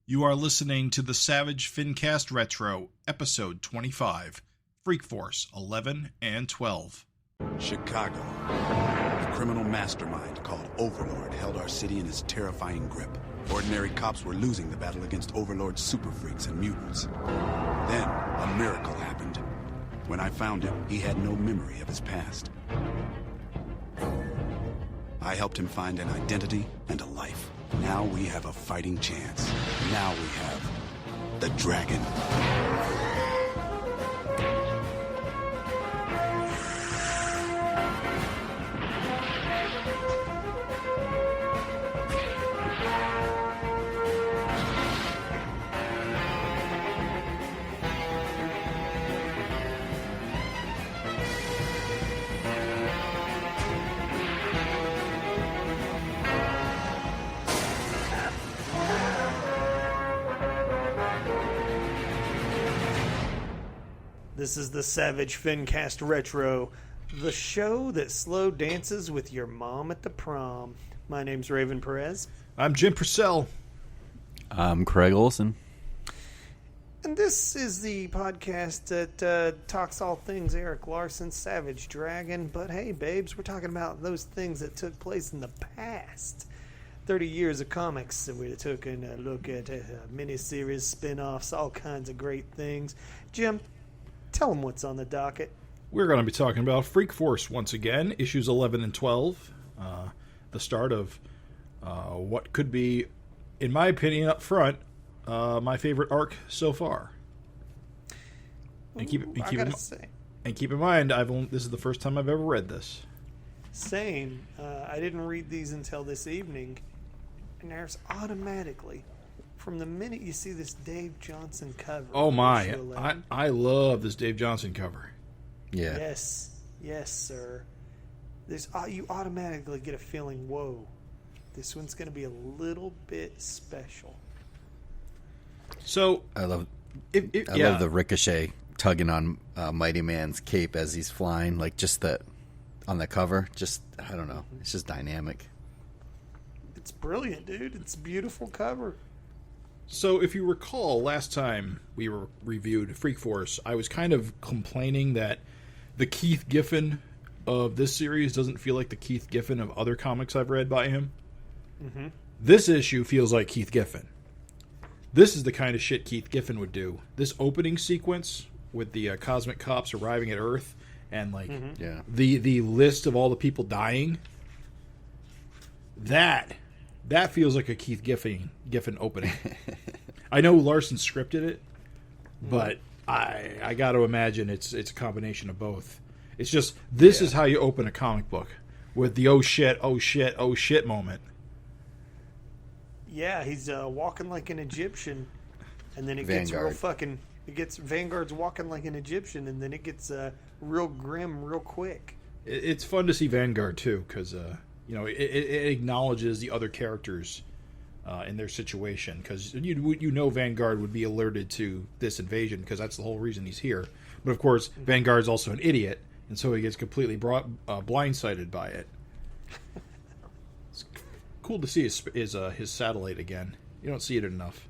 You are listening to the Savage FINcast Retro, Episode 25, Freak Force 11 and 12. Chicago. A criminal mastermind called Overlord held our city in his terrifying grip. Ordinary cops were losing the battle against Overlord's super freaks and mutants. Then, a miracle happened. When I found him, he had no memory of his past. I helped him find an identity and a life. Now we have a fighting chance. Now we have the dragon. This is the Savage FINcast Retro, the show that slow dances with your mom at the prom. My name's Raven Perez. I'm Jim Purcell. I'm Craig Olson. And this is the podcast that talks all things Eric Larson, Savage Dragon. But hey, babes, we're talking about those things that took place in the past. 30 years of comics. We took a look at miniseries, spin-offs, all kinds of great things. Jim, tell them what's on the docket. We're going to be talking about Freak Force once again, issues 11 and 12. The start of what could be, in my opinion, up front, my favorite arc so far. And keep in mind, this is the first time I've ever read this. Same. I didn't read these until this evening, and there's automatically, from the minute you see this Dave Johnson cover. Oh my! I love this Dave Johnson cover. Yeah. Yes, sir. There's you automatically get a feeling. Whoa, this one's going to be a little bit special. So I love the Ricochet tugging on Mighty Man's cape as he's flying, like just that on the cover. Just I don't know. It's just dynamic. It's brilliant, dude. It's a beautiful cover. So, if you recall, last time we reviewed Freak Force, I was kind of complaining that the Keith Giffen of this series doesn't feel like the Keith Giffen of other comics I've read by him. Mm-hmm. This issue feels like Keith Giffen. This is the kind of shit Keith Giffen would do. This opening sequence with the cosmic cops arriving at Earth and the list of all the people dying, that feels like a Keith Giffen opening. I know Larson scripted it, but I got to imagine it's a combination of both. It's just this is how you open a comic book, with the oh shit moment. Yeah, he's walking like an Egyptian, and then it Vanguard. gets real fucking. It gets Vanguard's walking like an Egyptian, and then it gets real grim real quick. It's fun to see Vanguard too, because it acknowledges the other characters in their situation, because you know Vanguard would be alerted to this invasion because that's the whole reason he's here. But of course, Vanguard's also an idiot, and so he gets completely blindsided by it. It's cool to see his satellite again. You don't see it enough.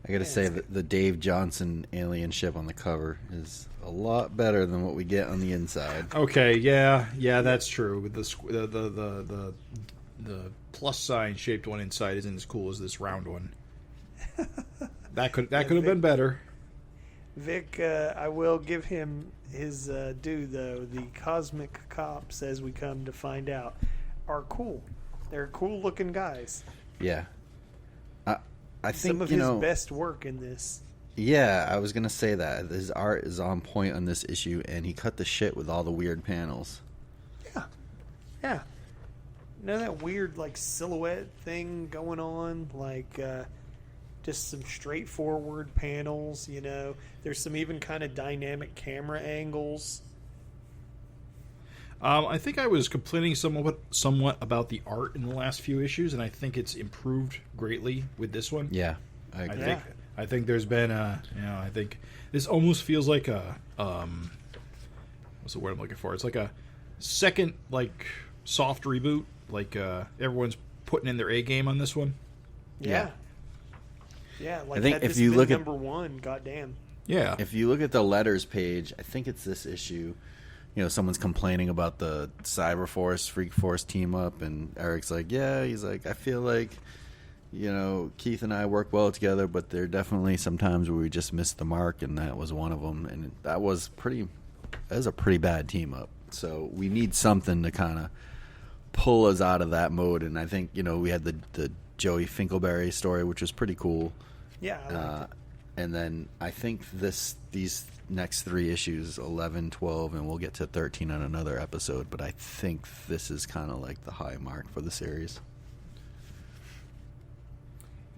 I got to say that the Dave Johnson alien ship on the cover is a lot better than what we get on the inside. Okay, yeah, that's true. With the plus sign shaped one inside isn't as cool as this round one. That could have been better. Vic, I will give him his due though. The cosmic cops, as we come to find out, are cool. They're cool looking guys. Yeah. I think some of his best work in this. Yeah, I was going to say that. His art is on point on this issue, and he cut the shit with all the weird panels. Yeah. You know that weird, like, silhouette thing going on? Like, just some straightforward panels, you know? There's some even kind of dynamic camera angles. I think I was complaining somewhat about the art in the last few issues, and I think it's improved greatly with this one. Yeah, I agree. I think there's been I think this almost feels like a what's the word I'm looking for? It's like a second, like, soft reboot. Like everyone's putting in their A game on this one. Yeah. Yeah, like I think had if this you been look at number one, goddamn. Yeah. if you look at the letters page, I think it's this issue. You know, someone's complaining about the Cyberforce Freak Force team up, and Eric's like, "Yeah," he's like, "I feel like, you know, Keith and I work well together, but there are definitely some times where we just missed the mark, and that was one of them. And that was a pretty bad team up. So we need something to kind of pull us out of that mode. And I think, you know, we had the Joey Finkelberry story, which was pretty cool. Yeah, I liked it. And then I think these next 3 issues, 11, 12, and we'll get to 13 on another episode, but I think this is kind of like the high mark for the series.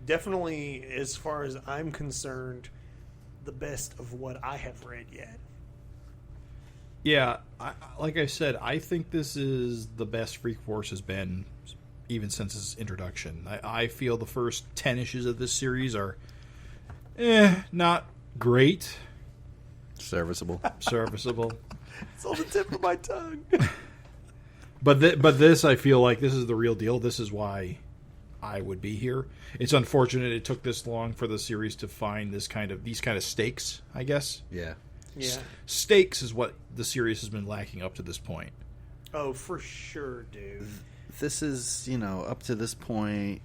Definitely, as far as I'm concerned, the best of what I have read yet. Yeah, like I said, I think this is the best Freak Force has been even since its introduction. I feel the first 10 issues of this series are not great. Serviceable. It's on the tip of my tongue. But this, I feel like this is the real deal. This is why I would be here. It's unfortunate it took this long for the series to find these kind of stakes, I guess. Yeah. Yeah. Stakes is what the series has been lacking up to this point. Oh, for sure, dude. This is, you know, up to this point,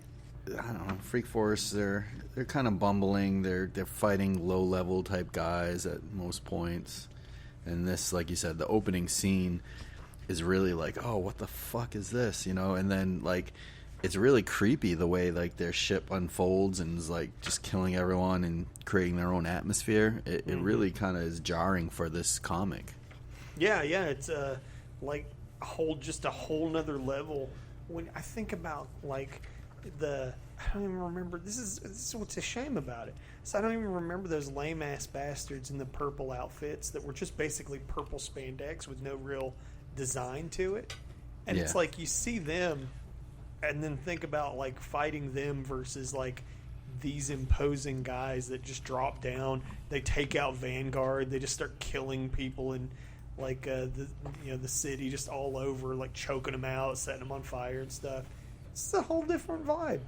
I don't know, Freak Force, they're kind of bumbling. They're fighting low-level type guys at most points. And this, like you said, the opening scene is really like, oh, what the fuck is this, you know? And then, like, it's really creepy the way, like, their ship unfolds and is, like, just killing everyone and creating their own atmosphere. It really kind of is jarring for this comic. Yeah, it's like a whole nother level. When I think about like I don't even remember. This is what's a shame about it. So I don't even remember those lame ass bastards in the purple outfits that were just basically purple spandex with no real design to it. And it's like you see them, and then think about like fighting them versus like these imposing guys that just drop down. They take out Vanguard. They just start killing people in like the city, just all over, like choking them out, setting them on fire and stuff. It's a whole different vibe.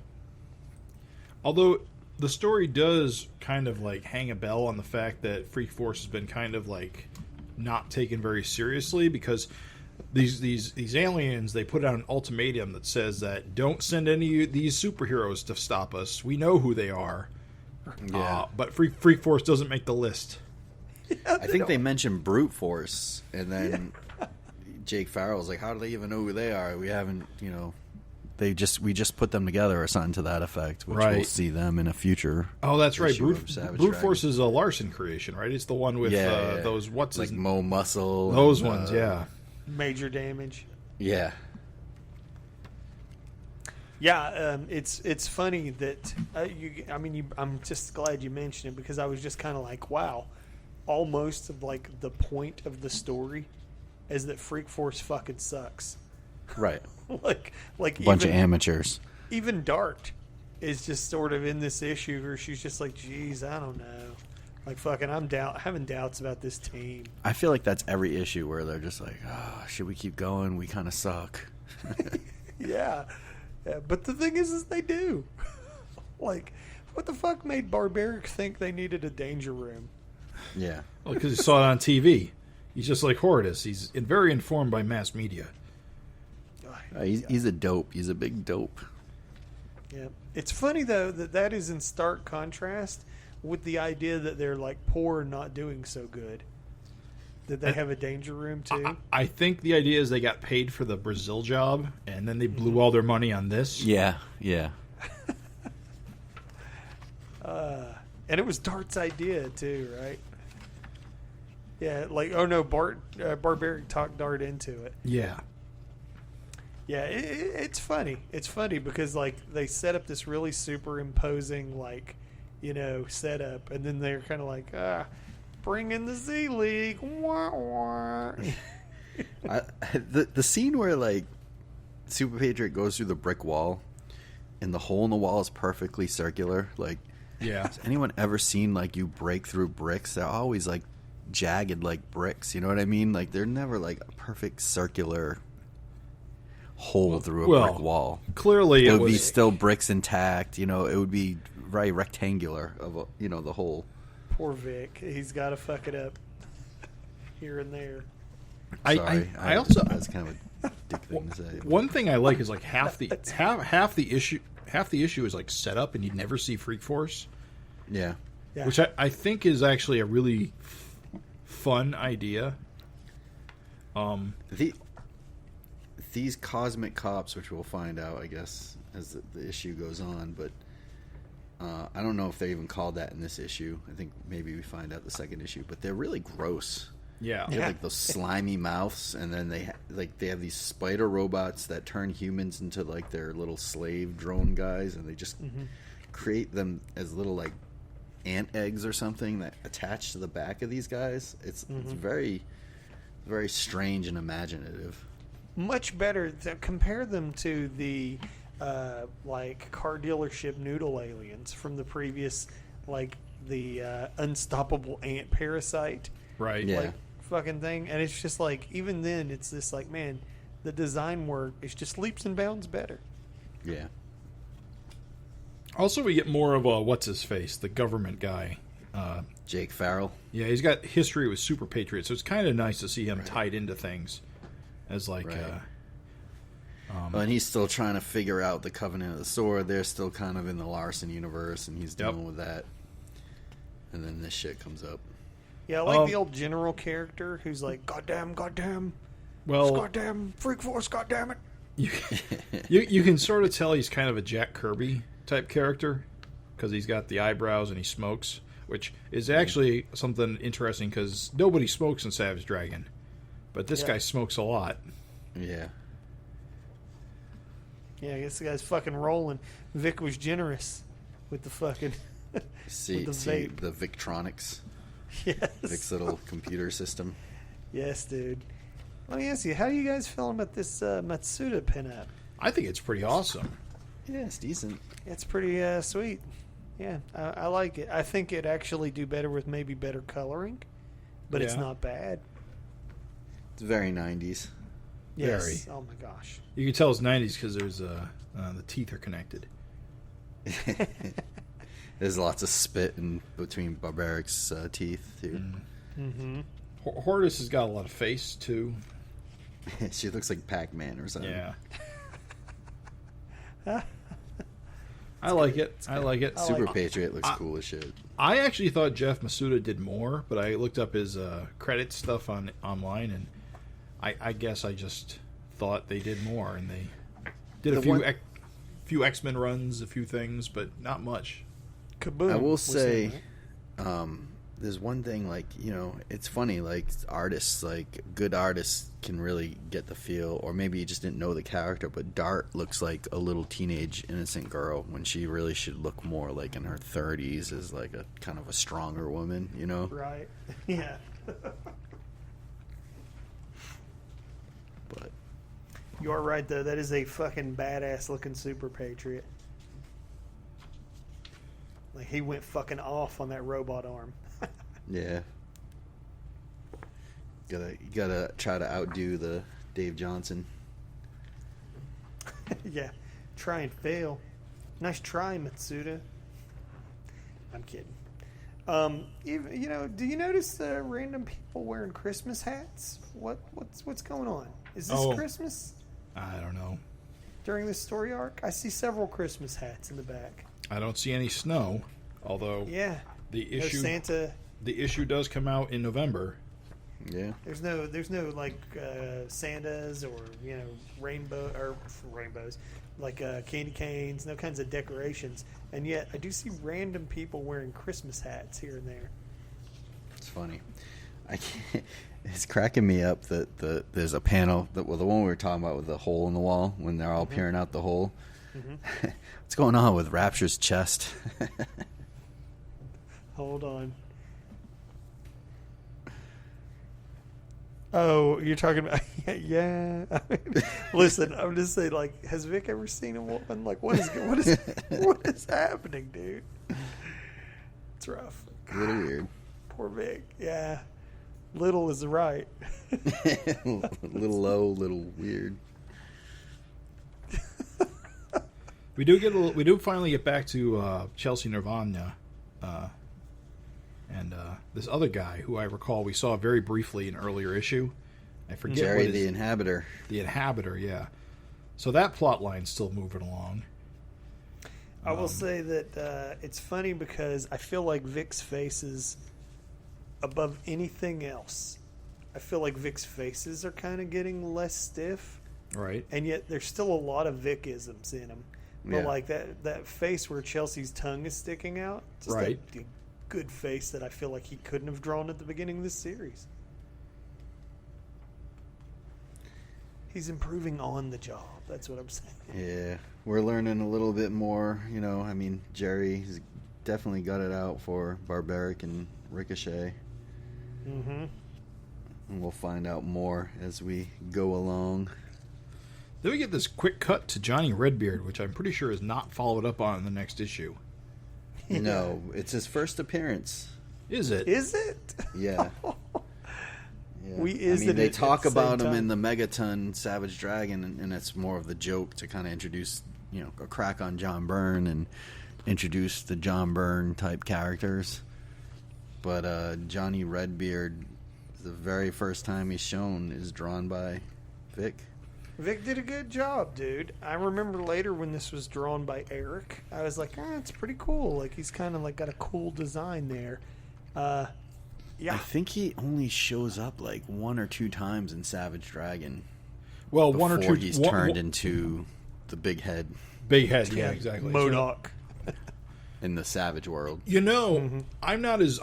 Although the story does kind of like hang a bell on the fact that Freak Force has been kind of like not taken very seriously, because these aliens, they put out an ultimatum that says that don't send any of these superheroes to stop us. We know who they are. Yeah. But Freak Force doesn't make the list. Yeah, I think they mentioned Brute Force, and then Jake Farrell's like, how do they even know who they are? We haven't, you know, we just put them together or something to that effect, which we'll see them in a future. Oh, that's right. Brute Force is a Larson creation, right? It's the one with those, what's like his Mo Muscle. Those ones, yeah. Major Damage. Yeah. Yeah, it's funny that I'm just glad you mentioned it, because I was just kind of like, wow, almost of like the point of the story is that Freak Force fucking sucks. Right. like bunch of amateurs. Even Dart is just sort of in this issue where she's just like, geez, I don't know. Like, fucking, I'm having doubts about this team. I feel like that's every issue where they're just like, oh, should we keep going? We kind of suck. Yeah. But the thing is they do. Like, what the fuck made Barbaric think they needed a danger room? Yeah. Well, because he saw it on TV. He's just like Hortus. He's very informed by mass media. He's a dope. He's a big dope. Yeah. It's funny, though, that is in stark contrast with the idea that they're, like, poor and not doing so good. That they have a danger room, too. I think the idea is they got paid for the Brazil job, and then they blew all their money on this. Yeah. And it was Dart's idea, too, right? Yeah, like, oh no, Barbaric talked Dart into it. Yeah. Yeah, it's funny. It's funny because, like, they set up this really super imposing, like, you know, setup, and then they're kind of like, bring in the Z League. Wah, wah. The scene where, like, Super Patriot goes through the brick wall, and the hole in the wall is perfectly circular. Like, has anyone ever seen, like, you break through bricks? They're always, like, jagged like bricks, you know what I mean? Like, they're never like a perfect circular hole through a brick wall. Clearly it would be still bricks intact, you know, it would be very rectangular of the whole. Poor Vic. He's got to fuck it up here and there. Sorry, I also that's kind of a dick thing to say. one thing I like is like half the issue is like set up and you never see Freak Force, Yeah. Yeah. which I think is actually a really fun idea. These cosmic cops, which we'll find out, I guess, as the issue goes on, but I don't know if they even called that in this issue. I think maybe we find out the second issue, but they're really gross. Yeah. They have like those slimy mouths, and then they have these spider robots that turn humans into like their little slave drone guys, and they just create them as little like ant eggs or something that attach to the back of these guys. It's very, very strange and imaginative. Much better to compare them to the like car dealership noodle aliens from the previous, like the unstoppable ant parasite. Right. Yeah. Like, fucking thing, and it's just like, even then it's this like, man, the design work is just leaps and bounds better. Yeah. Also, we get more of a what's his face, the government guy. Jake Farrell. Yeah, he's got history with Super Patriot, so it's kind of nice to see him tied into things as like. Right. And he's still trying to figure out the Covenant of the Sword. They're still kind of in the Larson universe, and he's dealing with that. And then this shit comes up. Yeah, I like the old general character who's like, goddamn, Well, goddamn, Freak Force, goddamn it. you can sort of tell he's kind of a Jack Kirby type character because he's got the eyebrows and he smokes, which is actually something interesting because nobody smokes in Savage Dragon, but this guy smokes a lot. Yeah. Yeah, I guess the guy's fucking rolling. Vic was generous with the fucking See with the vape. the Victronics. Yes. Vic's little computer system. Yes, dude. Let me ask you, how are you guys feeling about this Matsuda pinup? I think it's pretty awesome. Yeah, it's decent. It's pretty sweet. Yeah, I like it. I think it'd actually do better with maybe better coloring, but it's Yeah. not bad. It's very 90s. Yes. Very. Oh my gosh. You can tell it's 90s because there's the teeth are connected. There's lots of spit in between Barbaric's teeth, too. Mm-hmm. Hortus has got a lot of face too. She looks like Pac-Man or something. Yeah. I like it. I like it. Super Patriot looks cool as shit. I actually thought Jeff Masuda did more, but I looked up his credit stuff online, and I guess I just thought they did more, and they did few X-Men runs, a few things, but not much. Kaboom. I will was say, in it. there's one thing, like, it's funny, like, artists, like, good artists can really get the feel, or maybe you just didn't know the character, but Dart looks like a little teenage innocent girl when she really should look more like in her 30s as, like, a kind of a stronger woman, Right. Yeah. But You are right, though. That is a fucking badass looking Super Patriot. Like, he went fucking off on that robot arm. yeah, you gotta try to outdo the Dave Johnson. Yeah. Try and fail. Nice try, Matsuda. I'm kidding. Do you notice random people wearing Christmas hats? What's going on? Is this Christmas I don't know. during this story arc? I see several Christmas hats in the back. I don't see any snow, although Yeah. the No issue Santa. the issue does come out in November. Yeah, There's no like Santas or rainbows, like candy canes, no kinds of decorations, and yet I do see random people wearing Christmas hats here and there. it's funny. I can't. It's cracking me up that there's a panel the one we were talking about with the hole in the wall when they're all peering out the hole. What's going on with Rapture's chest? Hold on. Oh, you're talking about yeah. I mean, listen, I'm just saying. Like, has Vic ever seen a woman? Like, what is happening, dude? It's rough. A little weird. Poor Vic. Yeah, little is right. Little low, little weird. We do finally get back to Chelsea Nirvana, and this other guy who I recall we saw very briefly in an earlier issue. I forget Jerry what the Inhabitor. The Inhabitor, yeah. So that plot line's still moving along. I will say that it's funny because I feel like Vic's faces above anything else. I feel like Vic's faces are kind of getting less stiff. Right. And yet there's still a lot of Vic-isms in them. But Yeah. like that face where Chelsea's tongue is sticking out, just Right. a good face that I feel like he couldn't have drawn at the beginning of this series. He's improving on the job. That's what I'm saying. Yeah, we're learning a little bit more. You know, I mean, Jerry's definitely got it out for Barbaric and Ricochet. Mm-hmm. And we'll find out more as we go along. Then we get this quick cut to Johnny Redbeard, which I'm pretty sure is not followed up on in the next issue. No, it's his first appearance. Is it? Is it? Yeah. Yeah. it They at talk the same about him time. in the Megaton Savage Dragon, and it's more of the joke to kind of introduce, a crack on John Byrne and introduce the John Byrne type characters. But Johnny Redbeard, the very first time he's shown, is drawn by Vic. Vic did a good job, dude. I remember later when this was drawn by Eric, I was like, it's pretty cool. Like, he's kind of like got a cool design there. Yeah. I think he only shows up like one or two times in Savage Dragon. Well, Before one or two. he's turned into the big head big head. Yeah, exactly. MODOK. in the Savage world. I'm not as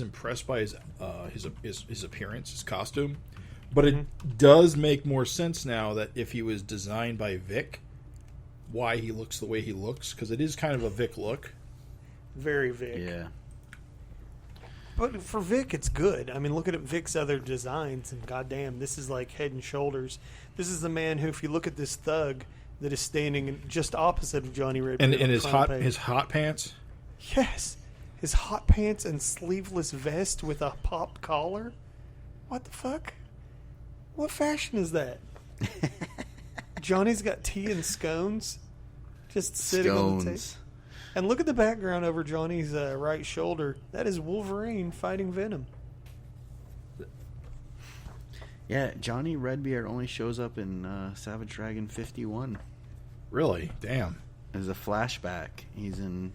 impressed by his appearance, his costume, but it does make more sense now that if he was designed by Vic, why he looks the way he looks, because it is kind of a Vic look. Very Vic. Yeah. But for Vic, it's good. I mean, look at Vic's other designs, and goddamn, this is like head and shoulders. This is the man who, if you look at this thug that is standing just opposite of Johnny Redbeard, And his hot pants. yes, his hot pants and sleeveless vest with a popped collar. What the fuck? What fashion is that? Johnny's got tea and scones, just sitting on the table. Scones. And look at the background over Johnny's right shoulder. That is Wolverine fighting Venom. Yeah, Johnny Redbeard only shows up in Savage Dragon 51 Really? Damn. as a flashback. He's in...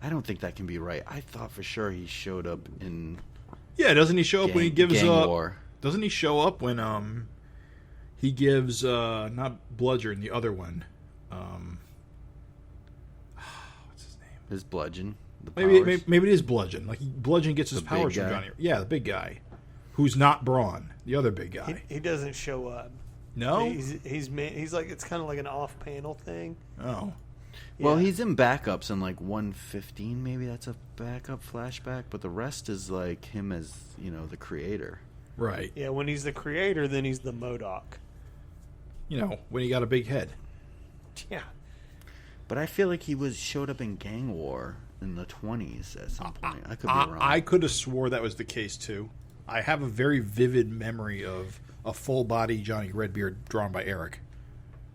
I don't think that can be right. I thought for sure he showed up in Yeah, doesn't he show up when he gives Gang up? War. Doesn't he show up when he gives not Bludgeon, the other one? What's his name? His bludgeon. The Maybe it is Bludgeon. Like Bludgeon gets his The powers big from guy? Johnny. Yeah, the big guy, who's not Brawn, the other big guy. He doesn't show up. No. He's like, it's kind of like an off-panel thing. Oh. Well, Yeah. he's in backups in like 115. Maybe that's a backup flashback, but the rest is like him as the creator. Right. Yeah, when he's the creator, then he's the MODOK. When he got a big head. Yeah. But I feel like he showed up in Gang War in the 20s at some point. I could be wrong. I could have swore that was the case too. I have a very vivid memory of a full body Johnny Redbeard drawn by Eric.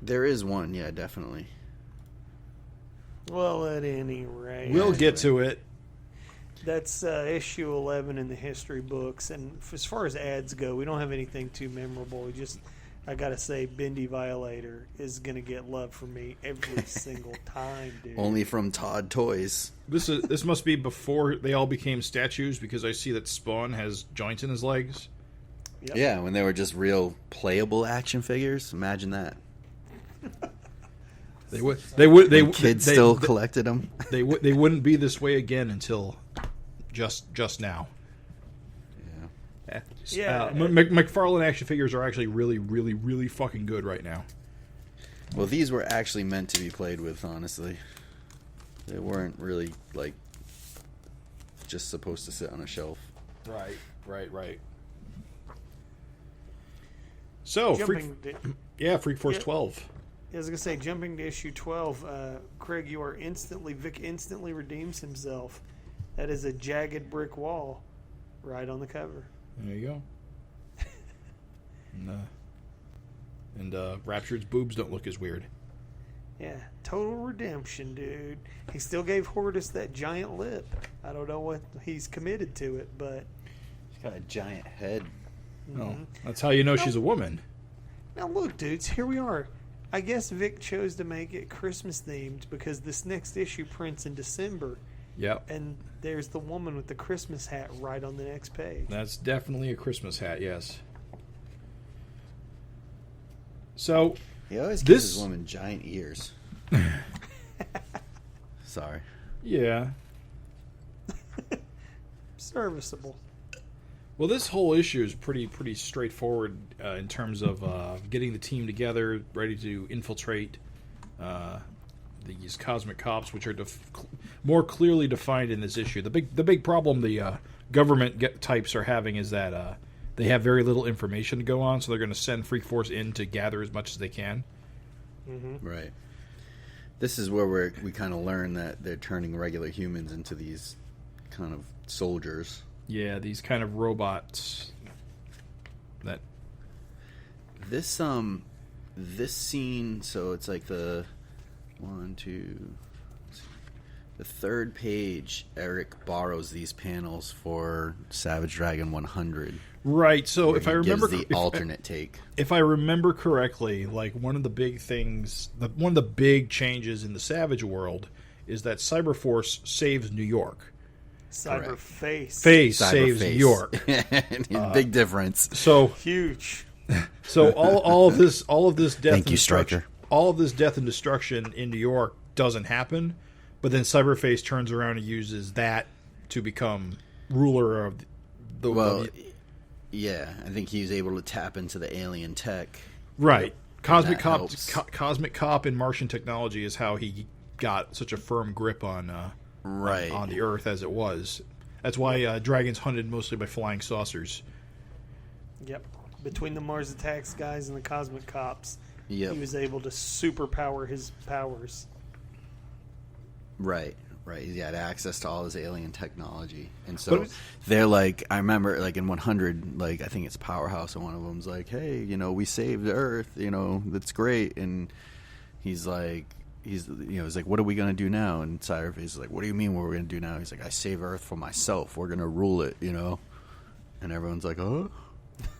There is one, yeah, definitely. Well, at any rate, We'll get to it. That's issue 11 in the history books, and as far as ads go, we don't have anything too memorable. I gotta say, Bendy Violator is gonna get love from me every single time, dude. Only from Todd Toys. This must be before they all became statues, because I see that Spawn has joints in his legs. Yep. Yeah, when they were just real playable action figures. Imagine that. When kids still collected them. They wouldn't be this way again until just now. Yeah. McFarlane action figures are actually really, really, really fucking good right now. Well, these were actually meant to be played with, honestly. They weren't really, just supposed to sit on a shelf. Right. So, Freak Force 12. I was gonna say, jumping to issue 12, Craig, Vic instantly redeems himself. That is a jagged brick wall, right on the cover. There you go. And Raptured's boobs don't look as weird. Yeah, total redemption, dude. He still gave Hortus that giant lip. I don't know what he's committed to it, but She's got a giant head. Oh, that's how you know she's a woman. now look, dudes, here we are. I guess Vic chose to make it Christmas themed because this next issue prints in December, Yep. and there's the woman with the Christmas hat right on the next page. That's definitely a Christmas hat, yes. So, He always gives This- his woman giant ears. Sorry. yeah. Serviceable. Well, this whole issue is pretty straightforward in terms of getting the team together, ready to infiltrate these cosmic cops, which are more clearly defined in this issue. The big problem the government types are having is that they have very little information to go on, so they're going to send Freak Force in to gather as much as they can. Right. This is where we kind of learn that they're turning regular humans into these kind of soldiers. Yeah, these kind of robots that this scene, so it's like the third page. Eric borrows these panels for Savage Dragon 100. right. So where if I he remember gives the alternate take. If I remember correctly, like one of the big things, one of the big changes in the Savage world is that Cyberforce saves New York. Cyberface. Face saves New Cyberface. York. Big difference. So Huge. all of this death Thank and you, destruction, Stryker. all of this death and destruction in New York doesn't happen, but then Cyberface turns around and uses that to become ruler of the Well, yeah, I think he was able to tap into the alien tech. right. Cosmic That Cop, helps. Cosmic Cop and Martian technology is how he got such a firm grip on Right. on the Earth as it was. That's why dragons hunted mostly by flying saucers. Yep. Between the Mars Attacks guys and the Cosmic Cops, Yep. he was able to superpower his powers. Right. He's got access to all this alien technology, and But so it's- they're like, I remember, like in 100, like I think it's Powerhouse, and one of them's like, "Hey, we saved the Earth, that's great," and he's like, he's like, "What are we gonna do now?" And Cyberface is like, "What do you mean? What we're gonna do now?" He's like, "I save Earth for myself. We're gonna rule it," and everyone's like, "Oh,"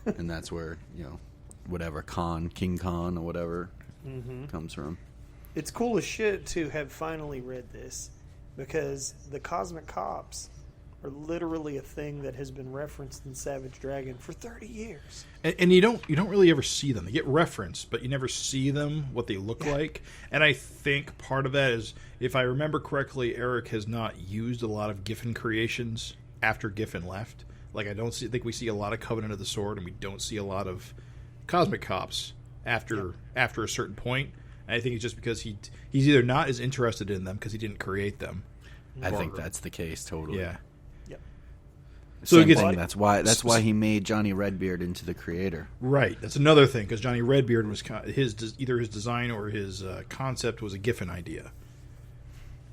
and that's where whatever King Khan or whatever comes from. It's cool as shit to have finally read this because the Cosmic Cops are literally a thing that has been referenced in Savage Dragon for 30 years. And you don't really ever see them. They get referenced, but you never see them, what they look like. And I think part of that is, if I remember correctly, Eric has not used a lot of Giffen creations after Giffen left. Like I think we see a lot of Covenant of the Sword, and we don't see a lot of Cosmic Cops after a certain point. And I think it's just because he's either not as interested in them because he didn't create them. I think that's the case totally. Yeah. Yep. So Same it gets- thing. That's why he made Johnny Redbeard into the creator. Right. That's another thing because Johnny Redbeard was either his design or his concept was a Giffen idea.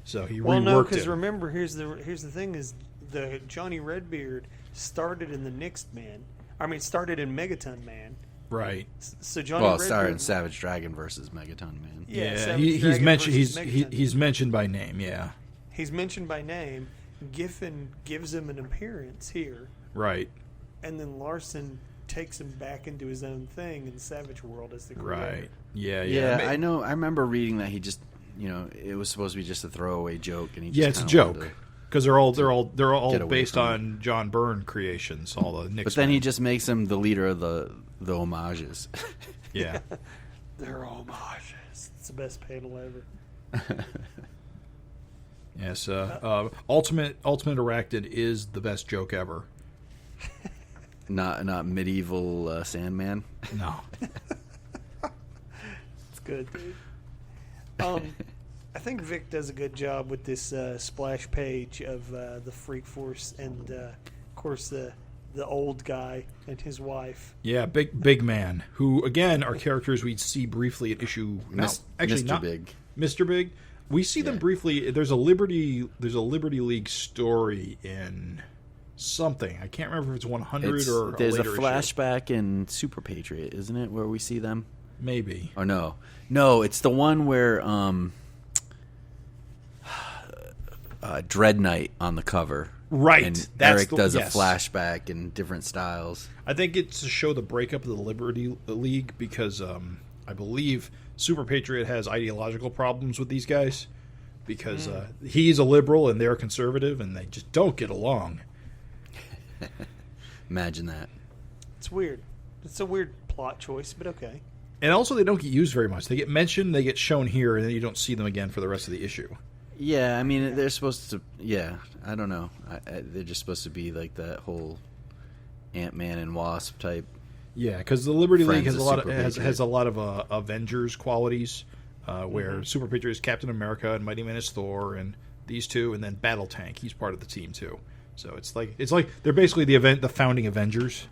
So he Well, no, reworked because it. remember, here's the thing: is the Johnny Redbeard started in the Next Man. I mean, started in Megaton Man. Right. So Johnny Well, Redbeard starring Savage Dragon versus Megaton Man. Yeah, Savage he's Dragon mentioned. versus He's Megaton. he's mentioned by name. Yeah. He's mentioned by name. Giffen gives him an appearance here, Right. and then Larson takes him back into his own thing in Savage World as the creator. Right. Yeah. Yeah, I know. I remember reading that he just, it was supposed to be just a throwaway joke, and he just Yeah, it's a kinda joke wanted to- because they're all get away based from on John Byrne creations. All the Knicks. But then he just makes him the leader of the homages. Yeah. They're homages. It's the best panel ever. Yes. Ultimate Arachnid is the best joke ever. not medieval Sandman. No. It's good, dude. I think Vic does a good job with this splash page of the Freak Force and, of course, the old guy and his wife. Yeah, big man. Who again are characters we see briefly at issue. Mr. Big. Mr. Big. We see them briefly. There's a Liberty League story in something. I can't remember if it's 100 or There's a later issue. flashback in Super Patriot, isn't it, where we see them? Maybe. Or no, it's the one where Dread Knight on the cover. Right. And That's Eric does yes. a flashback in different styles. I think it's to show the breakup of the Liberty League because I believe Super Patriot has ideological problems with these guys because he's a liberal and they're conservative and they just don't get along. Imagine that. It's weird. It's a weird plot choice, but okay. And also, they don't get used very much. They get mentioned, they get shown here, and then you don't see them again for the rest of the issue. Yeah, I mean, they're supposed to... Yeah, I don't know. They're just supposed to be like that whole Ant-Man and Wasp type. Yeah, because the Liberty League Friends has of a lot of Avengers qualities, where Super Patriot is Captain America and Mighty Man is Thor, and these two, and then Battle Tank. He's part of the team too. So it's like they're basically the founding Avengers.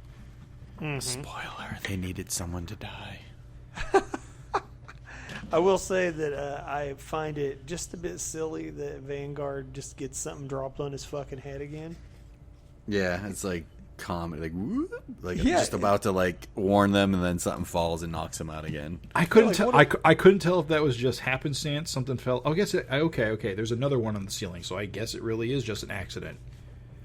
Mm-hmm. Spoiler: they needed someone to die. I will say that I find it just a bit silly that Vanguard just gets something dropped on his fucking head again. Yeah, it's like comedy, like whoop, like Yeah. just about to like warn them, and then something falls and knocks him out again. I couldn't like, tell. what I couldn't tell if that was just happenstance. Something fell. Oh, I guess okay. There's another one on the ceiling, so I guess it really is just an accident.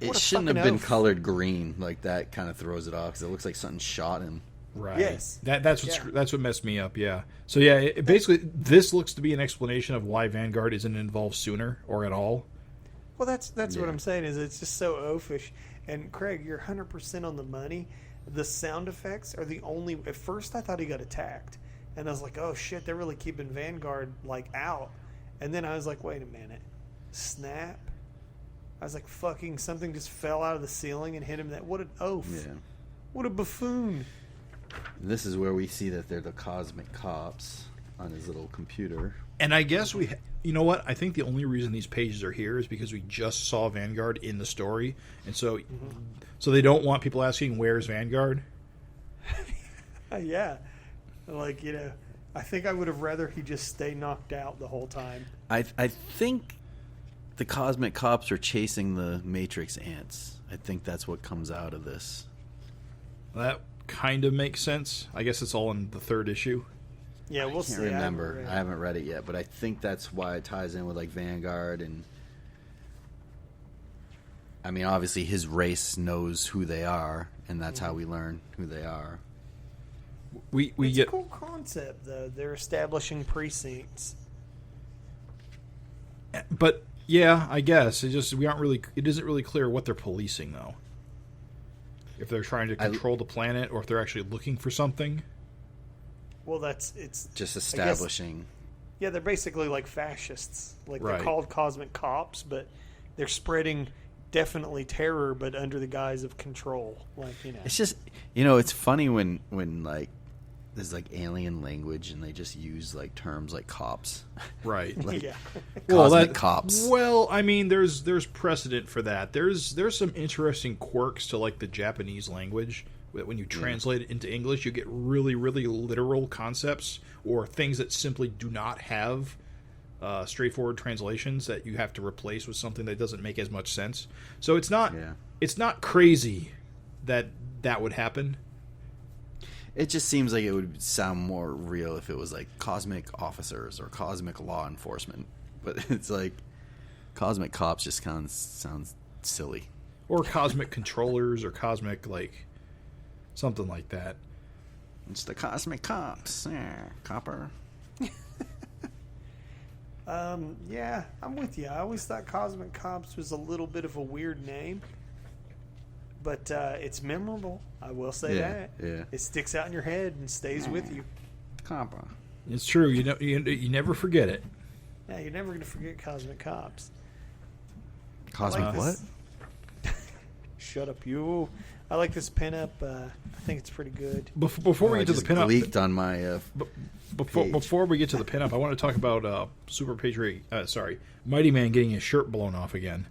It What a shouldn't have fucking been oaf. colored green. Like that kind of throws it off because it looks like something shot him. Right. Yes. That's Yeah. what messed me up. Yeah. So yeah, basically this looks to be an explanation of why Vanguard isn't involved sooner or at all. Well, that's what Yeah. I'm saying is it's just so oafish. And Craig, you're 100% on the money. The sound effects are the only. At first, I thought he got attacked, and I was like, "Oh shit, they're really keeping Vanguard like out." And then I was like, "Wait a minute, snap!" I was like, "Fucking something just fell out of the ceiling and hit him." What an oaf! Yeah. What a buffoon! This is where we see that they're the cosmic cops on his little computer. And I guess you know what? I think the only reason these pages are here is because we just saw Vanguard in the story, and so they don't want people asking where's Vanguard. Yeah, like I think I would have rather he just stay knocked out the whole time. I think the cosmic cops are chasing the Matrix ants. I think that's what comes out of this. That kind of makes sense. I guess it's all in the third issue. Yeah, we'll I can't see. remember. I haven't read it yet, but I think that's why it ties in with like Vanguard and. I mean, obviously, his race knows who they are, and that's how we learn who they are. We It's get a cool concept, though. They're establishing precincts. But yeah, I guess it isn't really clear what they're policing though. If they're trying to control the planet or if they're actually looking for something. Well, it's Just establishing. yeah, they're basically like fascists. Like Right. they're called cosmic cops, but they're spreading definitely terror, but under the guise of control. Like It's just, it's funny when like there's like alien language and they just use like terms like cops. Right. yeah, Cosmic cops. Well, I mean, there's precedent for that. There's some interesting quirks to like the Japanese language. When you translate it into English, you get really, really literal concepts or things that simply do not have straightforward translations that you have to replace with something that doesn't make as much sense. So it's not crazy that would happen. It just seems like it would sound more real if it was like cosmic officers or cosmic law enforcement. But it's like cosmic cops just kind of sounds silly. Or cosmic controllers or cosmic, like, something like that. It's the cosmic cops. Yeah, copper. yeah, I'm with you. I always thought Cosmic Cops was a little bit of a weird name, but it's memorable. I will say that. Yeah. It sticks out in your head and stays with you. Copper. It's true. You never forget it. Yeah, you're never going to forget Cosmic Cops. Cosmic like what? this- Shut up, you. I like this pinup. I think it's pretty good. Before we I get to the just pinup, leaked on my before we get to the pinup, I want to talk about Super Patriot. Mighty Man getting his shirt blown off again,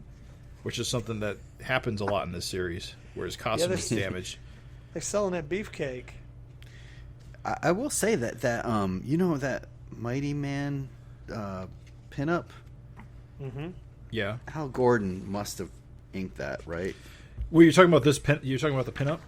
which is something that happens a lot in this series, where his costume is damaged. They're selling that beefcake. I will say that that Mighty Man pinup. Mm-hmm. Yeah. Hal Gordon must have inked that, right? Well, you're talking about this pin. You're talking about the pinup.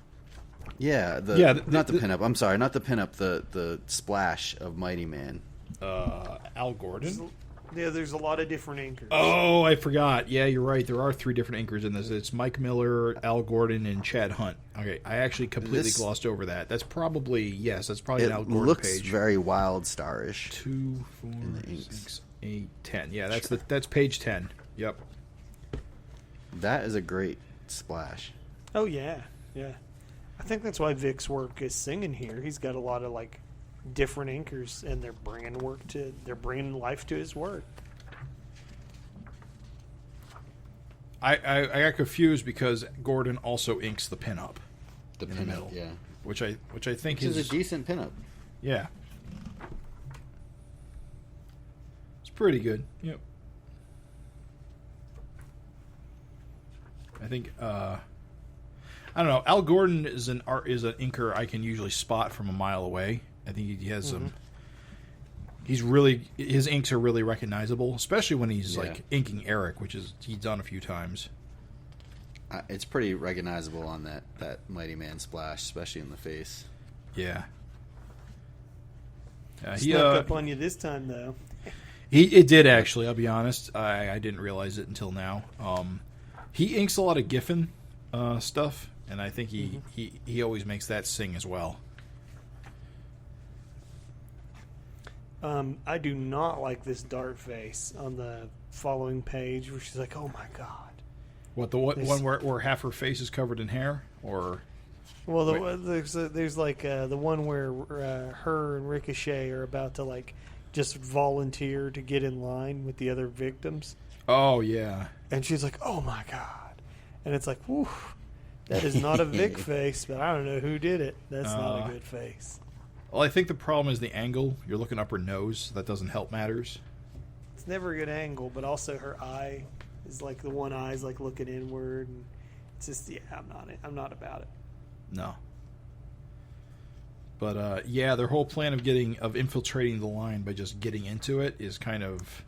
Yeah, not the pinup. I'm sorry, not the pinup. The splash of Mighty Man. Al Gordon. Yeah, there's a lot of different inkers. Oh, I forgot. Yeah, you're right. There are 3 different inkers in this. It's Mike Miller, Al Gordon, and Chad Hunt. Okay, I actually completely glossed over that. That's probably an Al Gordon page. It looks very Wild Star-ish. 2, 4, 6, 8, 10. Yeah, that's page 10. Yep. That is a great splash. Oh yeah. I think that's why Vic's work is singing here. He's got a lot of like different inkers, and they're bringing life to his work. I got confused because Gordon also inks the pinup, The pinup, yeah, which I think is a decent pinup. Yeah, it's pretty good. Yep. I think I don't know. Al Gordon is an inker I can usually spot from a mile away. I think he has some. His inks are really recognizable, especially when he's like inking Eric, which is he's done a few times. It's pretty recognizable on that Mighty Man splash, especially in the face. Yeah. He snuck up on you this time, though. It did actually. I'll be honest. I didn't realize it until now. He inks a lot of Giffen stuff, and I think he always makes that sing as well. I do not like this dart face on the following page, where she's like, "Oh my god!" What one where half her face is covered in hair, or? Well, there's like the one where her and Ricochet are about to like just volunteer to get in line with the other victims. Oh yeah. And she's like, "Oh my god!" And it's like, "Whew, that is not a Vic face, but I don't know who did it. That's not a good face." Well, I think the problem is the angle. You're looking up her nose. That doesn't help matters. It's never a good angle, but also her eye is like the one eye's like looking inward, and it's just I'm not about it. No. But their whole plan of infiltrating the line by just getting into it is kind of.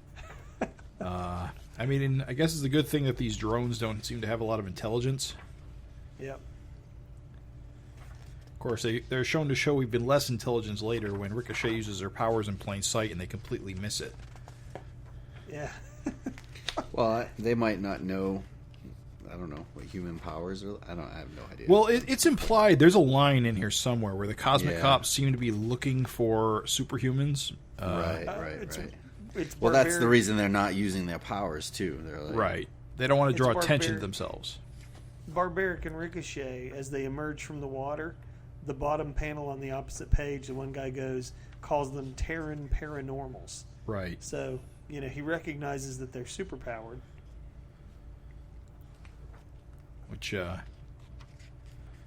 I mean, I guess it's a good thing that these drones don't seem to have a lot of intelligence. Yep. Of course, they're shown to show even less intelligence later when Ricochet uses her powers in plain sight and they completely miss it. Yeah. Well, they might not know. I don't know what human powers are. I have no idea. Well, it's implied. There's a line in here somewhere where the Cosmic Cops seem to be looking for superhumans. Right. Well, that's the reason they're not using their powers too. They're like, right. They don't want to draw attention to themselves. Barbaric and Ricochet, as they emerge from the water, the bottom panel on the opposite page, the one guy calls them Terran paranormals. Right. So, he recognizes that they're superpowered. Which,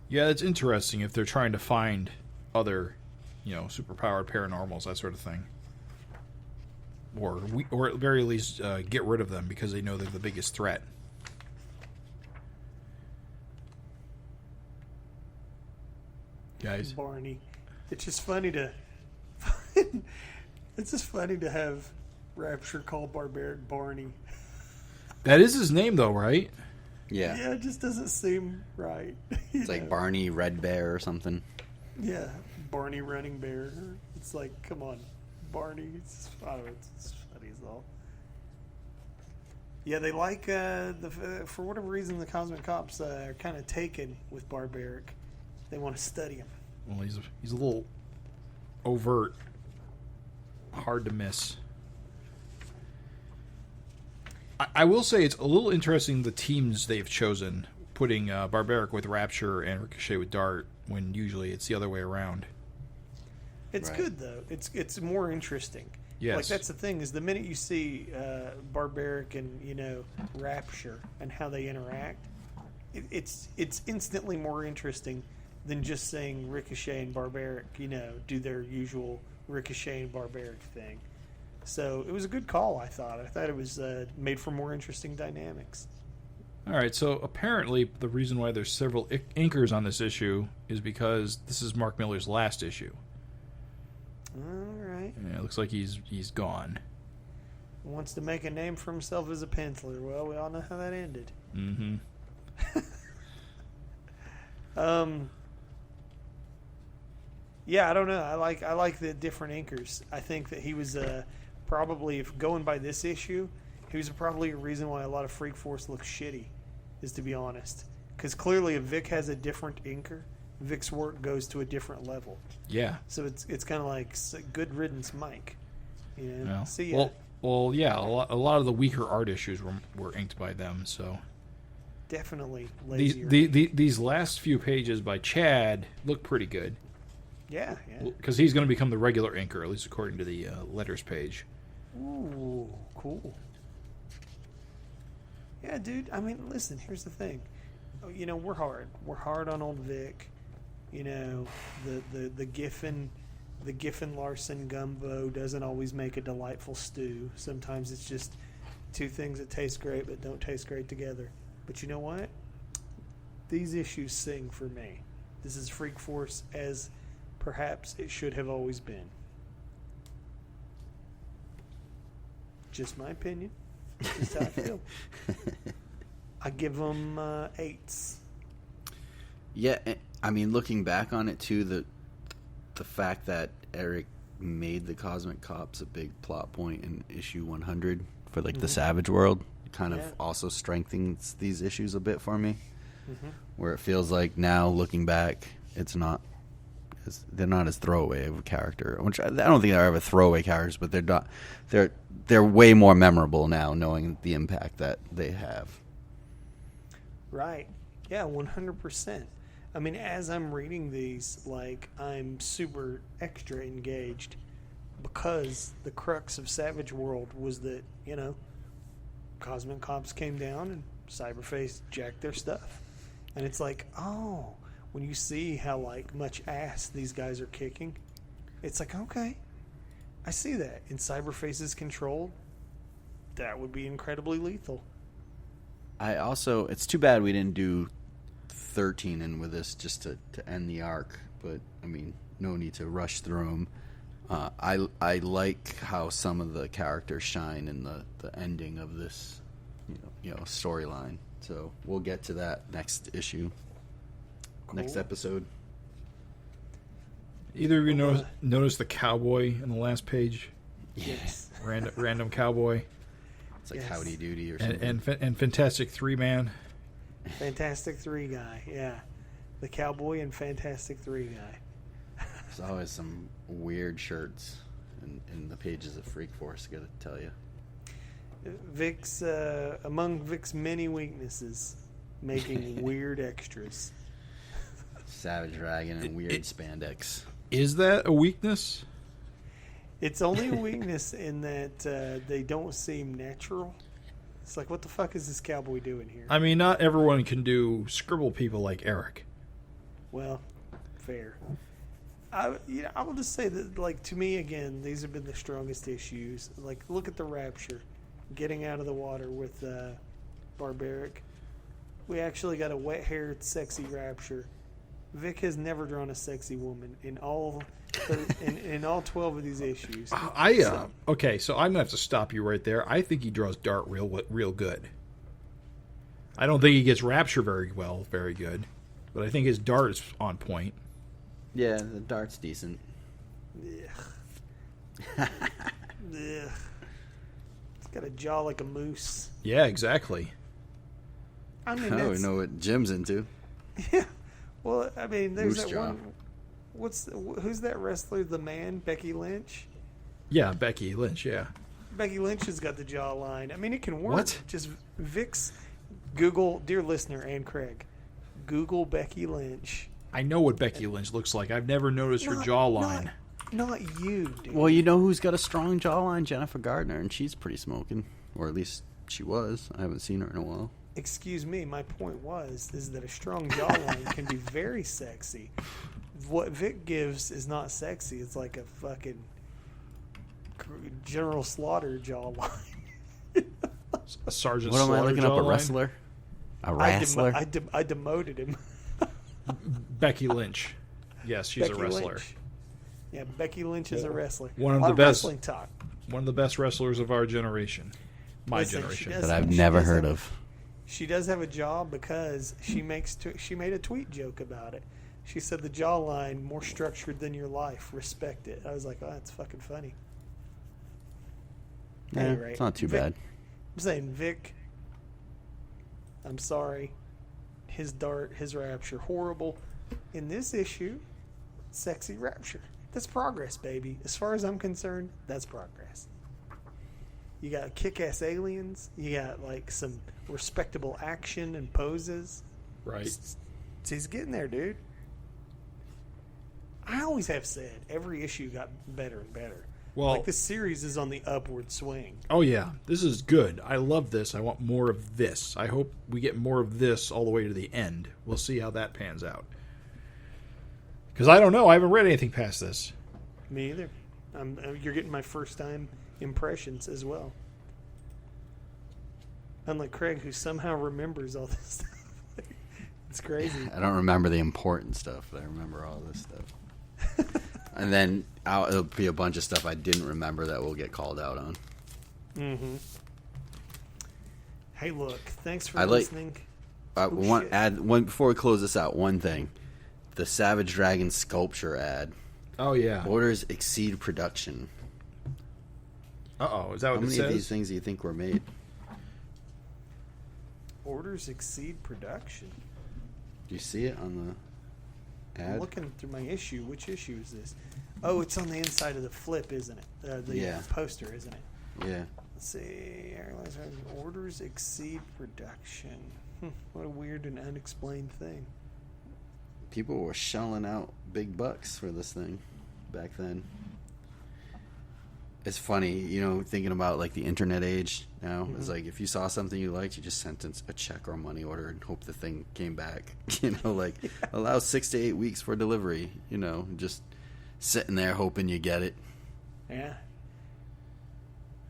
it's interesting if they're trying to find other, superpowered paranormals, that sort of thing. Or at the very least, get rid of them because they know they're the biggest threat. Guys, Barney. It's just funny to have Rapture call Barbaric Barney. That is his name, though, right? Yeah. Yeah, it just doesn't seem right. It's like Barney Red Bear or something. Yeah, Barney Running Bear. It's like, come on, Barney. It's funny as all. Yeah, they like for whatever reason the Cosmic Cops are kind of taken with Barbaric. They want to study him. Well, he's a little overt, hard to miss. I will say it's a little interesting the teams they've chosen, putting Barbaric with Rapture and Ricochet with Dart, when usually it's the other way around. It's good though. It's more interesting. Yes. Like that's the thing is the minute you see Barbaric and Rapture and how they interact, it's instantly more interesting than just saying Ricochet and Barbaric, do their usual Ricochet and Barbaric thing. So it was a good call, I thought. I thought it was made for more interesting dynamics. All right, so apparently the reason why there's several inkers on this issue is because this is Mark Miller's last issue. All right. Yeah, it looks like he's gone. Wants to make a name for himself as a penciler. Well, we all know how that ended. Mm-hmm. Yeah, I don't know. I like the different inkers. I think that he was probably, if going by this issue, he was probably a reason why a lot of Freak Force looks shitty, is to be honest. Because clearly if Vic has a different inker, Vic's work goes to a different level. Yeah. So it's kind of like good riddance, Mike. You know? Well, See ya. well, yeah. A lot of the weaker art issues were inked by them. So Definitely lazier. These last few pages by Chad look pretty good. Yeah. Because he's going to become the regular inker, at least according to the letters page. Ooh, cool. Yeah, dude. I mean, listen. Here's the thing. You know, we're hard. We're hard on old Vic. You know, the Giffen Larson gumbo doesn't always make a delightful stew. Sometimes it's just two things that taste great but don't taste great together. But you know what? These issues sing for me. This is Freak Force as perhaps it should have always been. Just my opinion. Just how I feel. I give them 8s. Yeah, I mean, looking back on it too, the fact that Eric made the Cosmic Cops a big plot point in issue 100 for like the Savage world kind of also strengthens these issues a bit for me. Where it feels like now looking back, they're not as throwaway of a character. Which I don't think they're ever throwaway characters, but they're way more memorable now, knowing the impact that they have. Right. Yeah, 100%. I mean, as I'm reading these, like, I'm super extra engaged because the crux of Savage World was that, you know, Cosmic Cops came down and Cyberface jacked their stuff. And it's like, oh, when you see how, like, much ass these guys are kicking, it's like, okay, I see that. In Cyberface's control, that would be incredibly lethal. It's too bad we didn't do 13 in with this just to end the arc, but I mean, no need to rush through them. I like how some of the characters shine in the ending of this, you know, storyline. So we'll get to that next issue, next episode. Either of you notice the cowboy in the last page? Yes. Random cowboy. It's like Howdy Doody or something. And Fantastic 3-man. Fantastic 3 guy, yeah. The cowboy and Fantastic 3 guy. There's always some weird shirts in the pages of Freak Force, I gotta tell you. Among Vic's many weaknesses, making weird extras. Savage Dragon and weird spandex. Is that a weakness? It's only a weakness in that they don't seem natural. It's like, what the fuck is this cowboy doing here? I mean, not everyone can do scribble people like Eric. Well, fair. I will just say that, like, to me, again, these have been the strongest issues. Like, look at the Rapture getting out of the water with Barbaric. We actually got a wet-haired, sexy Rapture. Vic has never drawn a sexy woman in all 12 of these issues. Okay, so I'm gonna have to stop you right there. I think he draws Dart real good. I don't think he gets Rapture very good, but I think his Dart is on point. Yeah, the Dart's decent. Ugh. Ugh. It's got a jaw like a moose. Yeah, exactly. I mean, we know what Jim's into. Yeah. Well, I mean, there's Moose that jaw. one. Who's that wrestler? The Man, Becky Lynch. Yeah, Becky Lynch. Yeah. Becky Lynch has got the jawline. I mean, it can work. What? Just Vic's. Google, dear listener and Craig, Google Becky Lynch. I know what Becky Lynch looks like. I've never noticed her jawline. Not you, dude. Well, you know who's got a strong jawline? Jennifer Gardner, and she's pretty smoking. Or at least she was. I haven't seen her in a while. Excuse me, my point is that a strong jawline can be very sexy. What Vic gives is not sexy. It's like a fucking General Slaughter jawline. Sergeant What am I Slaughter looking up? A jawline? wrestler? A wrestler? I demoted him. Becky Lynch. Yes, she's Becky a wrestler. Lynch. Yeah, Becky Lynch is a wrestler. One of A lot the best wrestling talk. One of the best wrestlers of our generation. My Listen, generation. she That I've never heard of. She does have a job because she made a tweet joke about it. She said the jawline more structured than your life. Respect it. I was like, oh, that's fucking funny. Yeah, Anyway, it's not too Vic, bad. I'm saying, Vic, I'm sorry. His dart, his rapture, horrible. In this issue, sexy rapture. That's progress, baby. As far as I'm concerned, that's progress. You got kick-ass aliens. You got, like, some respectable action and poses. Right. He's getting there, dude. I always have said every issue got better and better. Well, like, this series is on the upward swing. Oh, yeah. This is good. I love this. I want more of this. I hope we get more of this all the way to the end. We'll see how that pans out. Because I don't know. I haven't read anything past this. Me either. You're getting my first-time impressions as well. Unlike Craig, who somehow remembers all this stuff. It's crazy. I don't remember the important stuff, but I remember all this stuff. And then it'll be a bunch of stuff I didn't remember that we'll get called out on. Mm-hmm. Hey, look, thanks for listening. Before we close this out, one thing. The Savage Dragon sculpture ad. Oh, yeah. Orders exceed production. Uh-oh. Is that what it says? How many of these things do you think were made? Orders exceed production. Do you see it on the ad? I'm looking through my issue. Which issue is this? Oh, it's on the inside of the flip, isn't it? The poster, isn't it? Yeah. Let's see. Orders exceed production. What a weird and unexplained thing. People were shelling out big bucks for this thing back then. It's funny, thinking about like the internet age now. Mm-hmm. It's like if you saw something you liked, you just sent a check or a money order and hope the thing came back. Allow 6 to 8 weeks for delivery. Just sitting there hoping you get it. Yeah.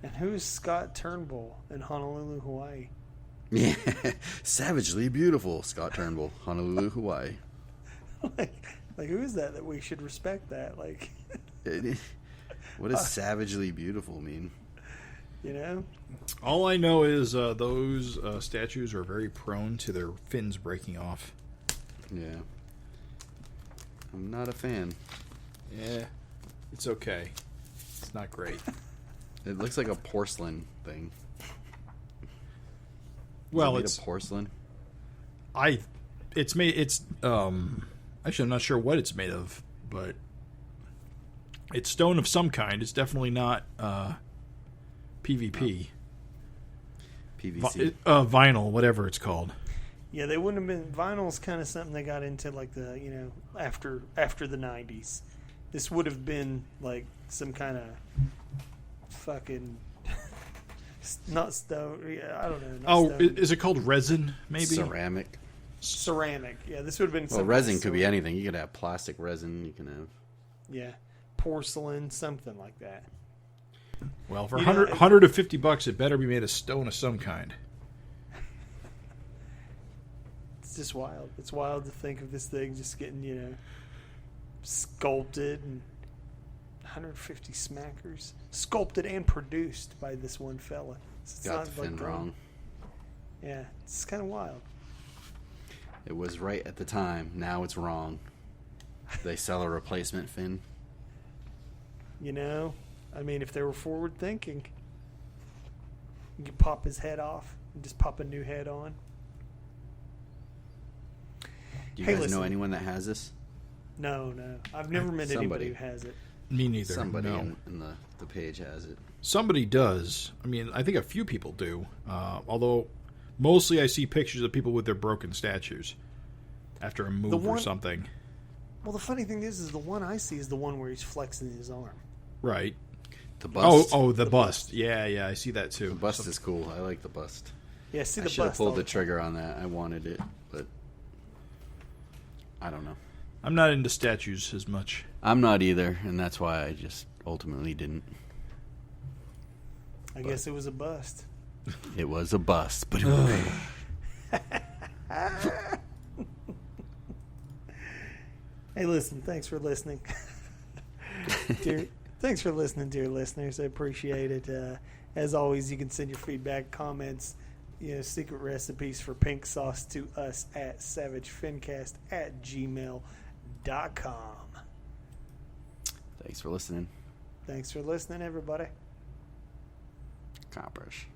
And who's Scott Turnbull in Honolulu, Hawaii? Yeah, savagely beautiful Scott Turnbull, Honolulu, Hawaii. like who is that we should respect that? Like, what does savagely beautiful mean? All I know is those statues are very prone to their fins breaking off. Yeah. I'm not a fan. Yeah, it's okay. It's not great. It looks like a porcelain thing. Well, it's porcelain. Actually, I'm not sure what it's made of, but it's stone of some kind. It's definitely not PVP. PVC. Vinyl, whatever it's called. Yeah, they wouldn't have been. Vinyl's kind of something they got into like the after the 90s. This would have been like some kind of fucking not stone. I don't know. Stone. Is it called resin? Maybe ceramic. Yeah, this would have been. Well, resin could be anything. You could have plastic resin. You can have. Porcelain, something like that. Well, for $100 to $50, it better be made of stone of some kind. It's just wild. It's wild to think of this thing just getting, sculpted and 150 smackers. Sculpted and produced by this one fella. It's got the fin wrong. Yeah, it's kind of wild. It was right at the time. Now it's wrong. They sell a replacement fin. If they were forward thinking, you could pop his head off and just pop a new head on. Do you guys know anyone that has this? No. I've never met anybody who has it. Me neither. Somebody in the page has it. Somebody does. I think a few people do. Although, mostly I see pictures of people with their broken statues after a move or something. Well, the funny thing is the one I see is the one where he's flexing his arm. Right. The bust. Oh, the bust. Yeah, I see that too. The bust is cool. I like the bust. Yeah, see the bust. I should have pulled the trigger on that. I wanted it, but I don't know. I'm not into statues as much. I'm not either, and that's why I just ultimately didn't. I guess it was a bust. It was a bust, but Hey, listen, thanks for listening. Thanks for listening, dear listeners. I appreciate it. As always, you can send your feedback, comments, secret recipes for pink sauce to us at savagefincast@gmail.com. freakforce.com. Thanks for listening. Thanks for listening, everybody. Accomplish.